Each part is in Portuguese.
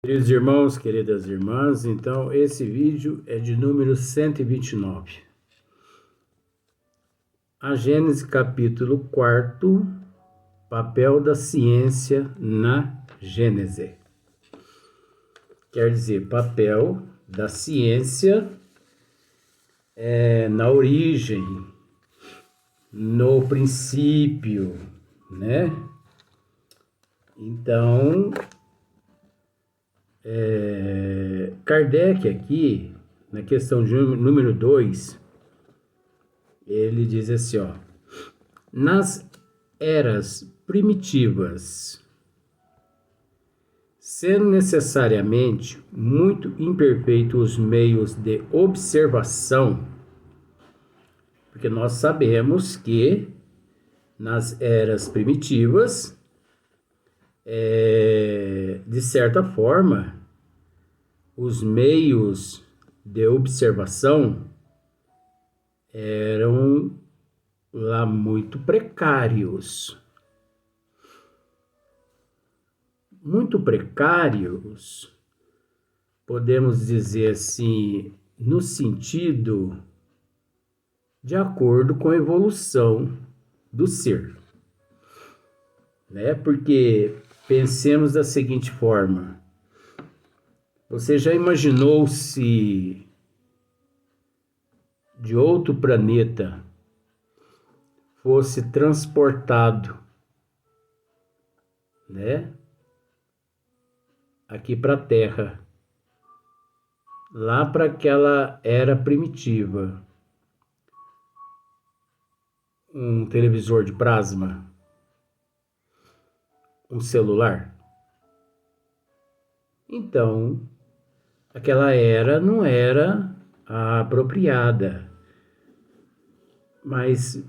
Queridos irmãos, queridas irmãs, então esse vídeo é de número 129. A Gênese capítulo 4, papel da ciência na Gênese. Quer dizer, papel da ciência na origem, no princípio, né? Então, Kardec aqui, na questão de número 2, ele diz assim, ó: nas eras primitivas, sendo necessariamente muito imperfeitos os meios de observação, porque nós sabemos que nas eras primitivas, de certa forma, os meios de observação eram lá muito precários. Muito precários, podemos dizer assim, no sentido de acordo com a evolução do ser, né? Porque pensemos da seguinte forma: você já imaginou se de outro planeta fosse transportado, né, aqui para a Terra, lá para aquela era primitiva, um televisor de plasma, um celular? Então, aquela era não era a apropriada, mas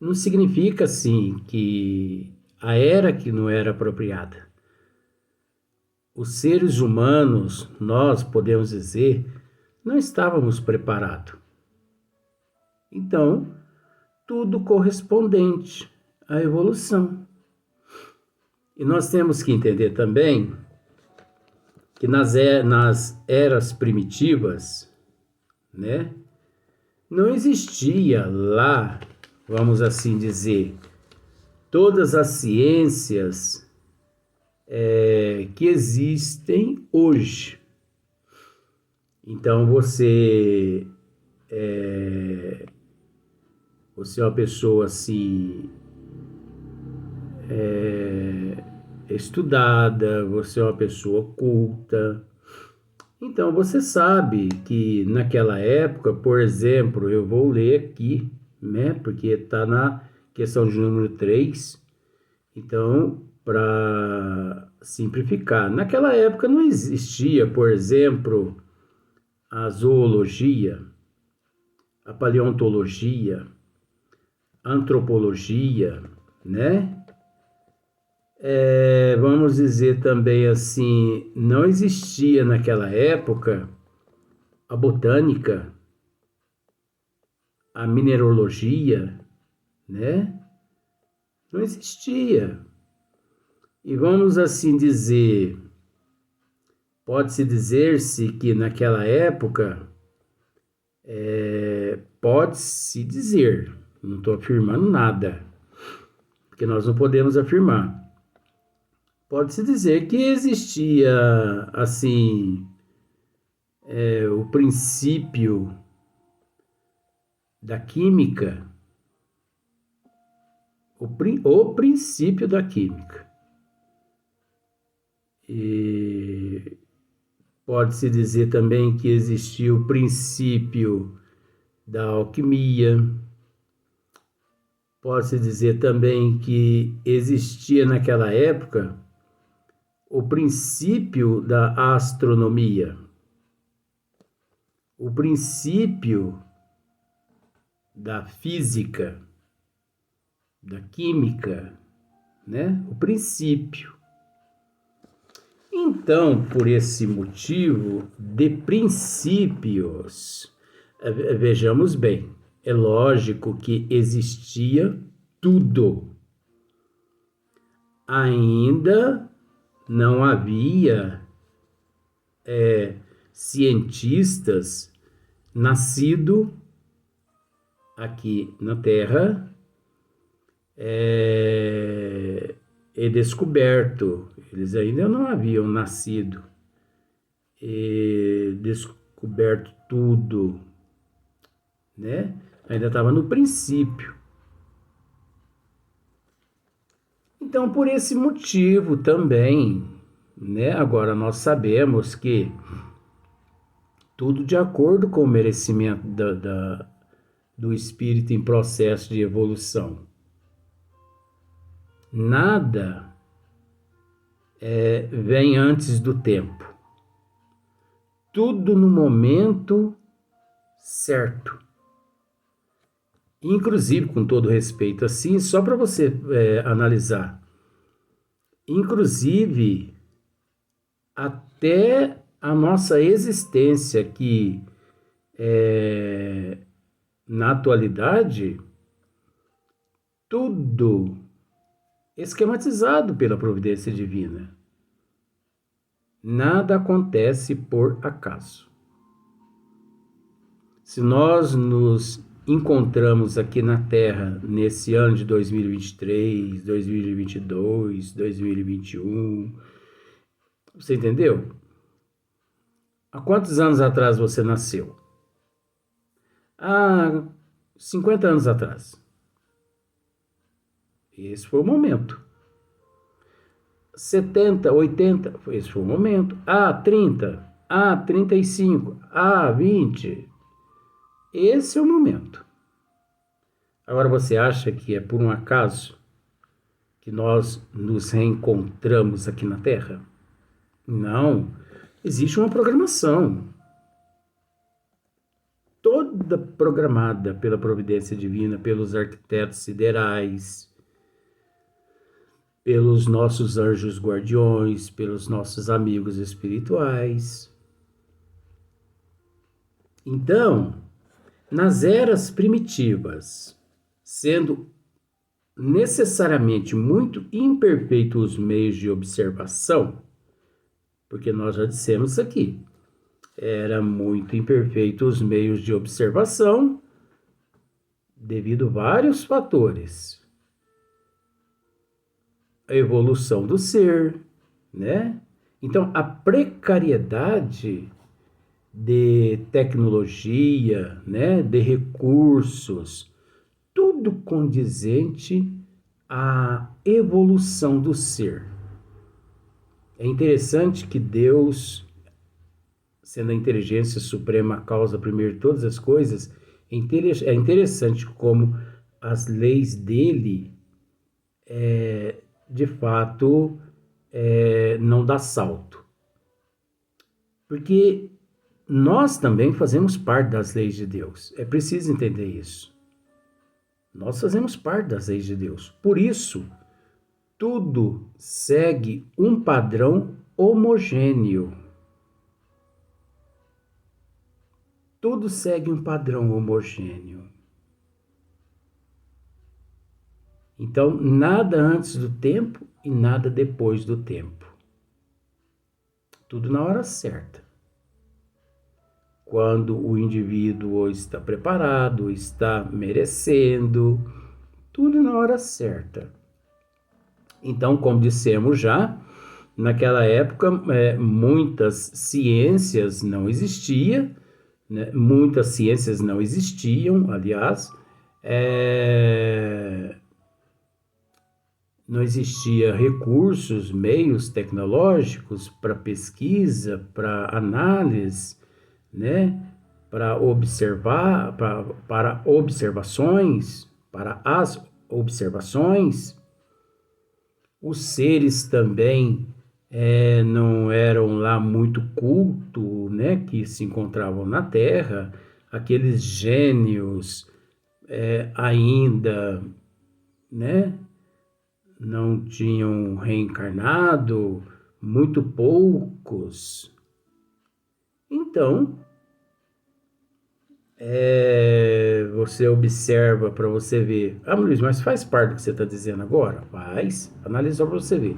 não significa assim que a era que não era apropriada. Os seres humanos, nós podemos dizer, não estávamos preparados. Então, tudo correspondente à evolução. E nós temos que entender também que nas eras primitivas, né, não existia lá, vamos assim dizer, todas as ciências que existem hoje. Então você é uma pessoa assim estudada, você é uma pessoa culta. Então você sabe que naquela época, por exemplo, eu vou ler aqui, né, porque está na questão de número 3. Então, para simplificar, naquela época não existia, por exemplo, a zoologia, a paleontologia, a antropologia, né? Vamos dizer também assim, não existia naquela época a botânica, a mineralogia, né? Não existia. E vamos assim dizer, pode-se dizer-se que naquela época, pode-se dizer, não estou afirmando nada, porque nós não podemos afirmar. Pode-se dizer que existia, assim, o princípio da química, o princípio da química. E pode-se dizer também que existia o princípio da alquimia. Pode-se dizer também que existia naquela época o princípio da astronomia, o princípio da física, da química, né? O princípio. Então, por esse motivo de princípios, vejamos bem, é lógico que existia tudo. Ainda não havia cientistas nascidos aqui na Terra e descoberto. Eles ainda não haviam nascido e descoberto tudo, né? Ainda estava no princípio. Então, por esse motivo também, né? Agora nós sabemos que tudo de acordo com o merecimento do espírito em processo de evolução. Nada vem antes do tempo. Tudo no momento certo. Inclusive, com todo respeito, assim, só para você analisar. Inclusive, até a nossa existência aqui na atualidade, tudo esquematizado pela providência divina. Nada acontece por acaso. Se nós nos encontramos aqui na Terra nesse ano de 2023, 2022, 2021, você entendeu? Há quantos anos atrás você nasceu? Há 50 anos atrás. Esse foi o momento. 70, 80, esse foi o momento. 30, 35, 20. Esse é o momento. Agora você acha que é por um acaso que nós nos reencontramos aqui na Terra? Não. Existe uma programação. Toda programada pela providência divina, pelos arquitetos siderais, pelos nossos anjos guardiões, pelos nossos amigos espirituais. Então, nas eras primitivas, sendo necessariamente muito imperfeitos os meios de observação, porque nós já dissemos aqui, era muito imperfeito os meios de observação devido a vários fatores. A evolução do ser, né? Então, a precariedade de tecnologia, né? De recursos, tudo condizente à evolução do ser. É interessante que Deus, sendo a inteligência suprema, a causa primeira de todas as coisas, é interessante como as leis dele de fato não dá salto. Porque nós também fazemos parte das leis de Deus. É preciso entender isso. Nós fazemos parte das leis de Deus. Por isso, tudo segue um padrão homogêneo. Tudo segue um padrão homogêneo. Então, nada antes do tempo e nada depois do tempo. Tudo na hora certa. Quando o indivíduo está preparado, está merecendo, tudo na hora certa. Então, como dissemos já, naquela época muitas ciências não existiam, né? Muitas ciências não existiam, aliás, não existia recursos, meios tecnológicos para pesquisa, para análise, né? Para observar, para observações, para as observações. Os seres também não eram lá muito cultos, né? Que se encontravam na Terra, aqueles gênios ainda, né? Não tinham reencarnado, muito poucos. Então, você observa para você ver. Luiz, mas faz parte do que você está dizendo agora? Faz. Analisa para você ver.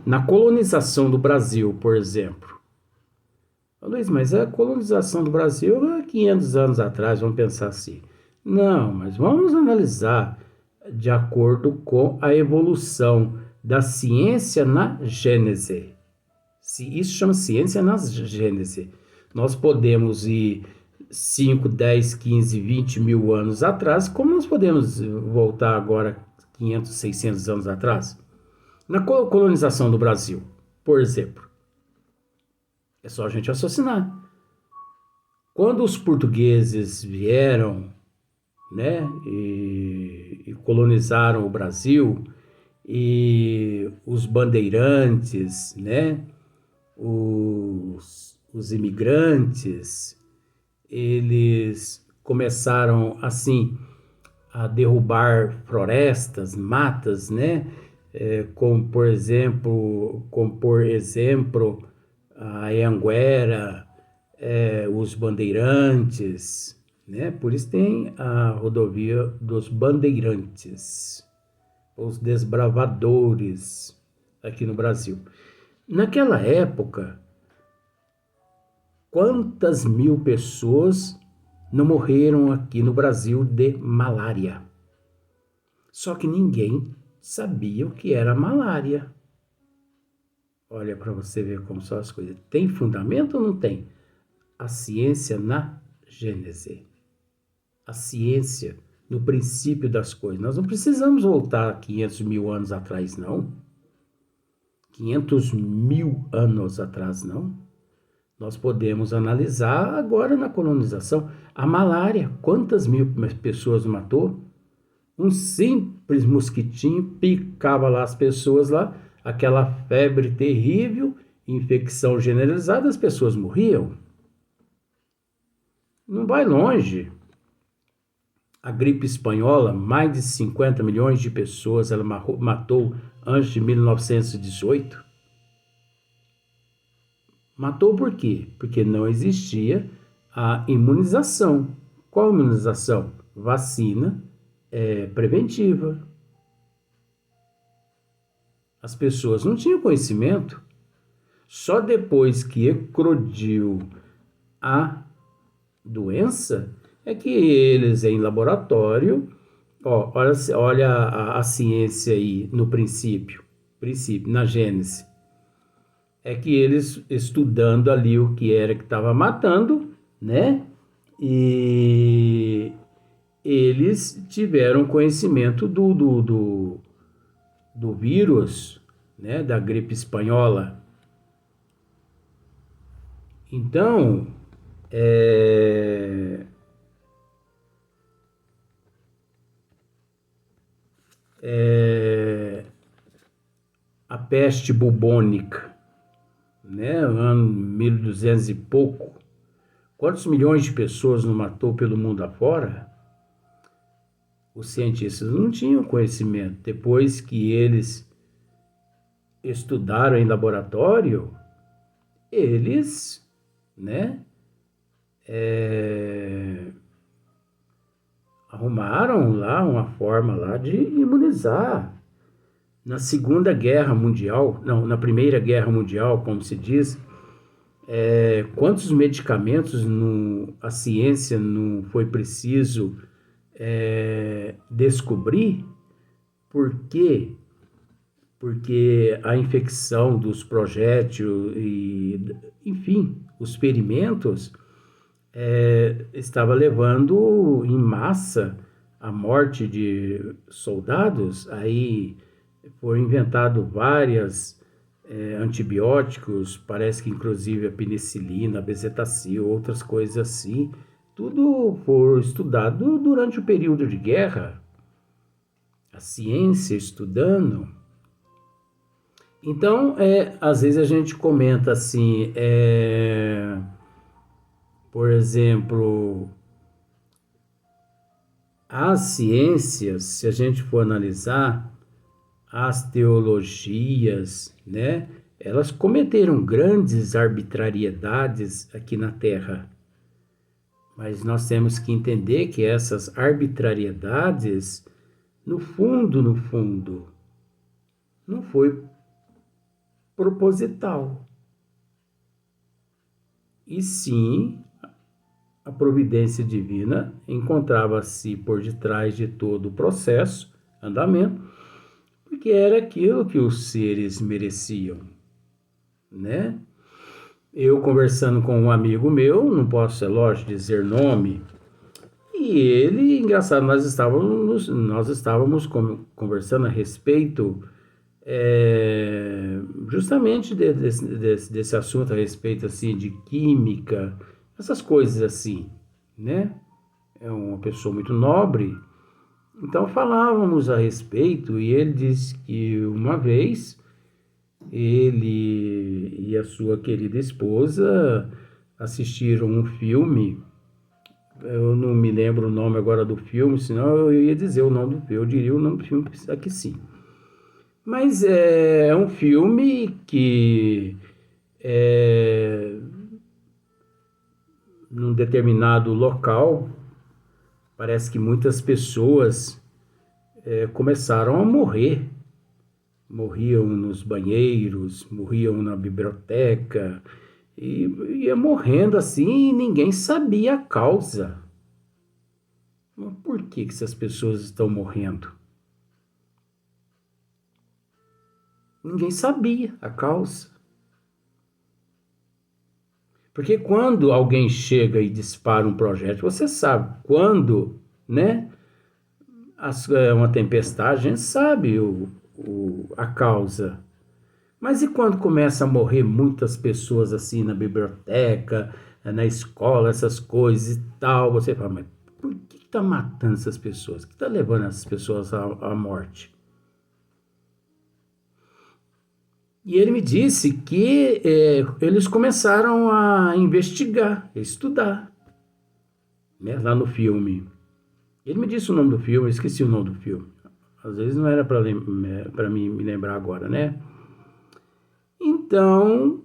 na colonização do Brasil, por exemplo. Luiz, mas a colonização do Brasil é 500 anos atrás, vamos pensar assim. Não, mas vamos analisar de acordo com a evolução da ciência na Gênese. Isso chama ciência na Gênese. Nós podemos ir 5, 10, 15, 20 mil anos atrás, como nós podemos voltar agora 500, 600 anos atrás? Na colonização do Brasil, por exemplo. É só a gente raciocinar. Quando os portugueses vieram, né, e colonizaram o Brasil, e os bandeirantes, né, os imigrantes, eles começaram assim a derrubar florestas, matas, né, como por exemplo a Anhanguera, os Bandeirantes, né? Por isso tem a rodovia dos Bandeirantes, os desbravadores aqui no Brasil. Naquela época, quantas mil pessoas não morreram aqui no Brasil de malária? Só que ninguém sabia o que era malária. Olha para você ver como são as coisas. Tem fundamento ou não tem? A ciência na Gênese. A ciência no princípio das coisas. Nós não precisamos voltar 500 mil anos atrás, não. 500 mil anos atrás, não. Nós podemos analisar agora na colonização. A malária, quantas mil pessoas matou? Um simples mosquitinho picava lá as pessoas lá, aquela febre terrível, infecção generalizada, as pessoas morriam. Não vai longe. A gripe espanhola, mais de 50 milhões de pessoas ela matou antes de 1918. Matou por quê? Porque não existia a imunização. Qual imunização? Vacina preventiva. As pessoas não tinham conhecimento. Só depois que eclodiu a doença é que eles em laboratório, olha a ciência aí no princípio, na Gênese, é que eles estudando ali o que era que estava matando, né? E eles tiveram conhecimento do vírus, né? Da gripe espanhola. Então, a peste bubônica, né? Ano 1200 e pouco. Quantos milhões de pessoas não matou pelo mundo afora? Os cientistas não tinham conhecimento. Depois que eles estudaram em laboratório, eles, né, arrumaram lá uma forma lá de imunizar. Na Segunda Guerra Mundial, não, na Primeira Guerra Mundial, como se diz, quantos medicamentos a ciência não foi preciso descobrir? Por quê? Porque a infecção dos projéteis e, enfim, os ferimentos estava levando em massa a morte de soldados. Aí foi inventado vários antibióticos, parece que inclusive a penicilina, a bezetacil, outras coisas assim. Tudo foi estudado durante o período de guerra. A ciência estudando. Então, às vezes a gente comenta assim, por exemplo, as ciências, se a gente for analisar, as teologias, né, elas cometeram grandes arbitrariedades aqui na Terra. Mas nós temos que entender que essas arbitrariedades, no fundo, não foi proposital. E sim, a providência divina encontrava-se por detrás de todo o processo, andamento, porque era aquilo que os seres mereciam, né? Eu conversando com um amigo meu, não posso, é lógico, dizer nome, e ele, engraçado, nós estávamos conversando a respeito justamente desse assunto, a respeito assim de química, essas coisas assim, né? É uma pessoa muito nobre, então falávamos a respeito e ele disse que uma vez ele e a sua querida esposa assistiram um filme. Eu não me lembro o nome agora do filme, senão eu ia dizer o nome do filme, eu diria o nome do filme aqui sim. Mas é um filme que num determinado local, parece que muitas pessoas começaram a morrer. Morriam nos banheiros, morriam na biblioteca, e ia morrendo assim e ninguém sabia a causa. Mas por que essas pessoas estão morrendo? Ninguém sabia a causa. Porque quando alguém chega e dispara um projétil, você sabe quando, né? Uma tempestade, a gente sabe a causa. Mas e quando começa a morrer muitas pessoas assim na biblioteca, na escola, essas coisas e tal? Você fala, mas por que está matando essas pessoas? O que está levando essas pessoas à morte? E ele me disse que eles começaram a investigar, a estudar, né, lá no filme. Ele me disse o nome do filme, eu esqueci o nome do filme. Às vezes não era para mim me lembrar agora, né? Então,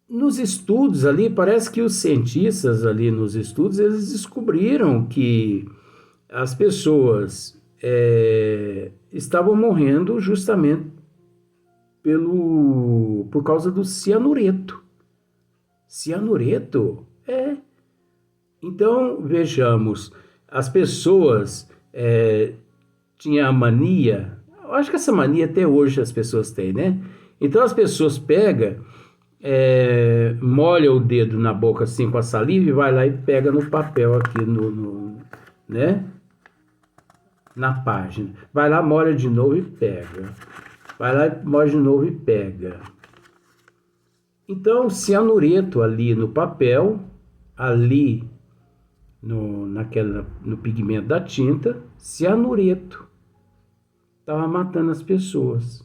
nos estudos ali, parece que os cientistas ali nos estudos, eles descobriram que as pessoas estavam morrendo justamente por causa do cianureto. Cianureto? Então, vejamos, as pessoas tinham a mania, eu acho que essa mania até hoje as pessoas têm, né? Então as pessoas pegam, molha o dedo na boca assim com a saliva e vai lá e pega no papel aqui, né? Na página. Vai lá, molha de novo e pega. Vai lá, molha de novo e pega. Então, cianureto ali no papel, ali no pigmento da tinta, cianureto. Estava matando as pessoas.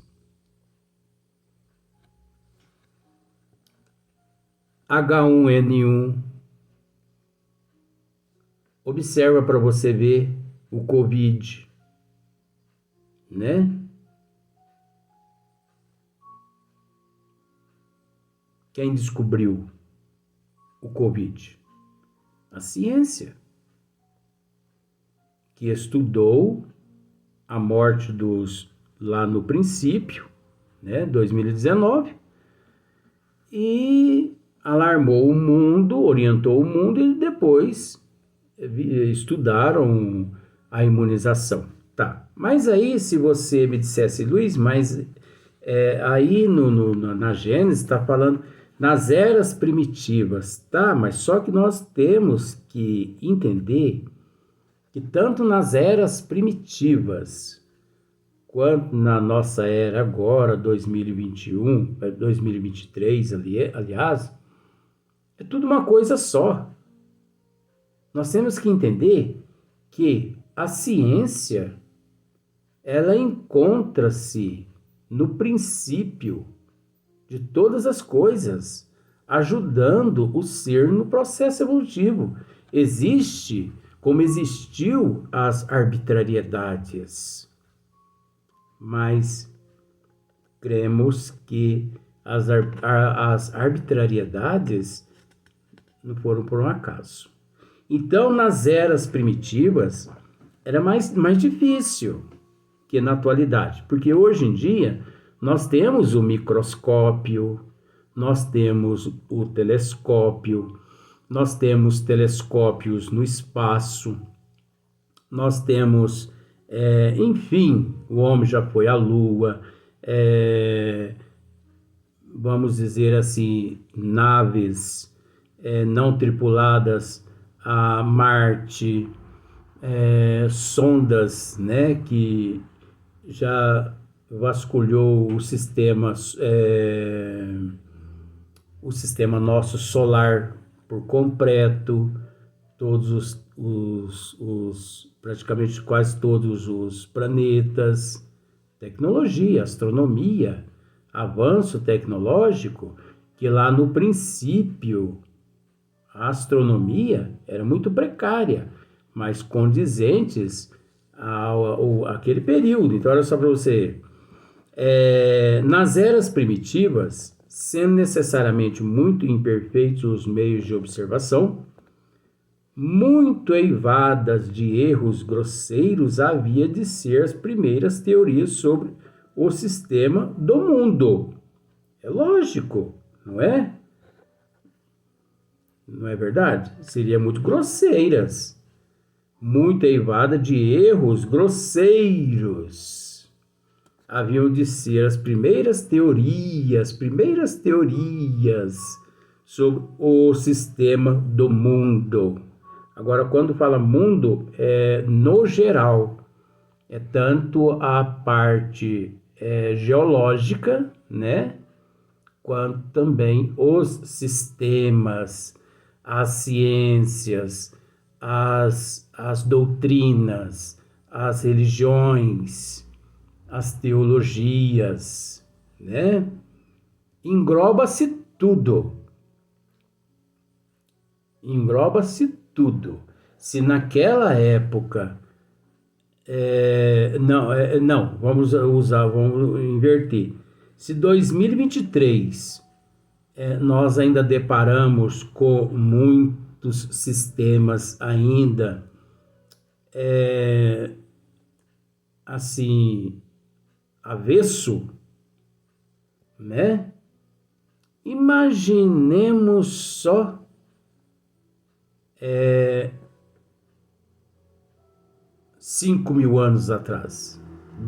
H1N1. Observa para você ver o Covid, né? Quem descobriu o Covid? A ciência, que estudou a morte lá no princípio, né, 2019, e alarmou o mundo, orientou o mundo e depois estudaram a imunização. Tá, mas aí se você me dissesse, Luiz, mas aí na Gênesis está falando nas eras primitivas, tá? Mas só que nós temos que entender que tanto nas eras primitivas quanto na nossa era agora, 2021, 2023, aliás, é tudo uma coisa só. Nós temos que entender que a ciência, ela encontra-se no princípio de todas as coisas, ajudando o ser no processo evolutivo. Existe, como existiu as arbitrariedades, mas cremos que as arbitrariedades não foram por um acaso. Então, nas eras primitivas, era mais difícil que na atualidade, porque hoje em dia Nós temos o microscópio, nós temos o telescópio, nós temos telescópios no espaço, nós temos, enfim, o homem já foi à Lua, vamos dizer assim, naves não tripuladas a Marte, sondas, né, que já vasculhou o sistema nosso solar por completo, todos praticamente quase todos os planetas, tecnologia, astronomia, avanço tecnológico, que lá no princípio a astronomia era muito precária, mas condizentes àquele período. Então, olha só para você. Nas eras primitivas, sendo necessariamente muito imperfeitos os meios de observação, muito eivadas de erros grosseiros havia de ser as primeiras teorias sobre o sistema do mundo. É lógico, não é? Não é verdade? Seria muito grosseiras, muito eivada de erros grosseiros. Haviam de ser as primeiras teorias sobre o sistema do mundo. Agora, quando fala mundo, é no geral, é tanto a parte geológica, né, quanto também os sistemas, as ciências, as doutrinas, as religiões, as teologias, né? Engloba-se tudo. Engloba-se tudo. Se naquela época vamos inverter. Se 2023 nós ainda deparamos com muitos sistemas ainda assim avesso, né? Imaginemos só 5.000 anos atrás,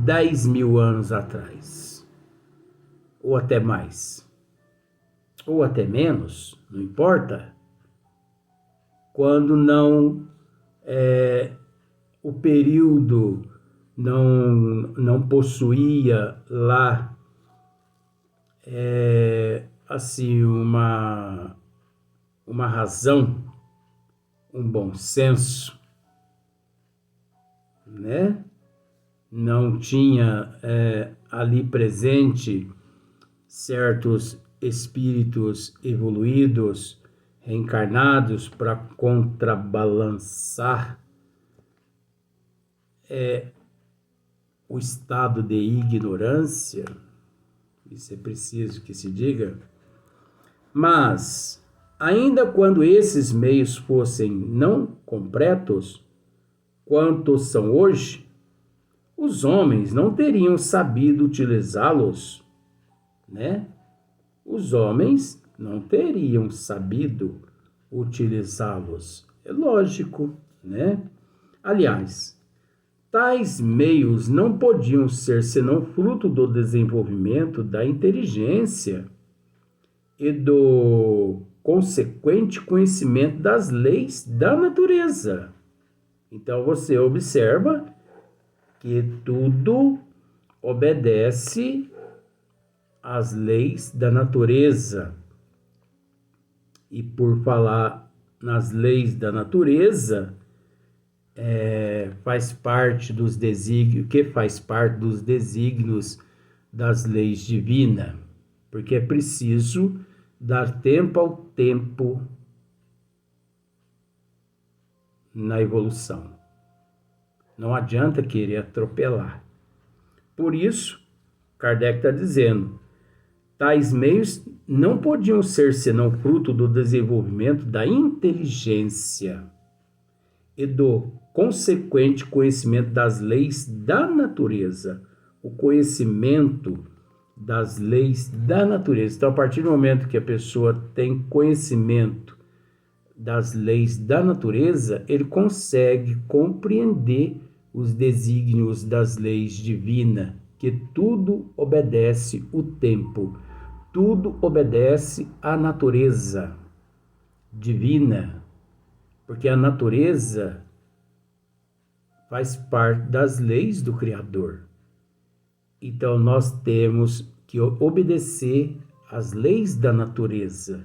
10.000 anos atrás, ou até mais, ou até menos, não importa, quando não o período não possuía lá assim uma razão, um bom senso, né? Não tinha ali presente certos espíritos evoluídos, reencarnados para contrabalançar o estado de ignorância, isso é preciso que se diga, mas ainda quando esses meios fossem não completos, quanto são hoje, os homens não teriam sabido utilizá-los, né? Os homens não teriam sabido utilizá-los. É lógico, né? Aliás, tais meios não podiam ser senão fruto do desenvolvimento da inteligência e do consequente conhecimento das leis da natureza. Então você observa que tudo obedece às leis da natureza. E por falar nas leis da natureza, faz parte dos desígnios, que faz parte dos desígnios das leis divinas, porque é preciso dar tempo ao tempo na evolução. Não adianta querer atropelar. Por isso, Kardec está dizendo, tais meios não podiam ser senão fruto do desenvolvimento da inteligência e do consequente conhecimento das leis da natureza. O conhecimento das leis da natureza. Então, a partir do momento que a pessoa tem conhecimento das leis da natureza, ele consegue compreender os desígnios das leis divinas, que tudo obedece o tempo, tudo obedece à natureza divina, porque a natureza faz parte das leis do Criador. Então, nós temos que obedecer às leis da natureza.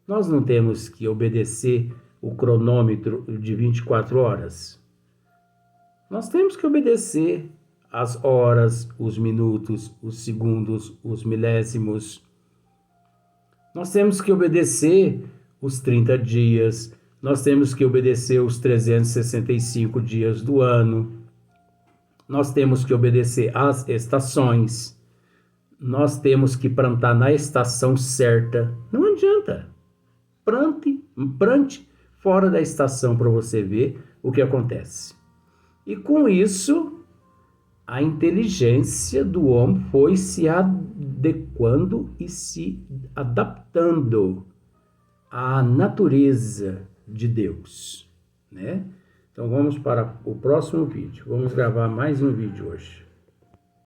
Nós não temos que obedecer o cronômetro de 24 horas. Nós temos que obedecer as horas, os minutos, os segundos, os milésimos. Nós temos que obedecer os 30 dias. Nós temos que obedecer os 365 dias do ano. Nós temos que obedecer às estações. Nós temos que plantar na estação certa. Não adianta. Plante fora da estação para você ver o que acontece. E com isso, a inteligência do homem foi se adequando e se adaptando à natureza de Deus, né? Então vamos para o próximo vídeo. Vamos gravar mais um vídeo hoje.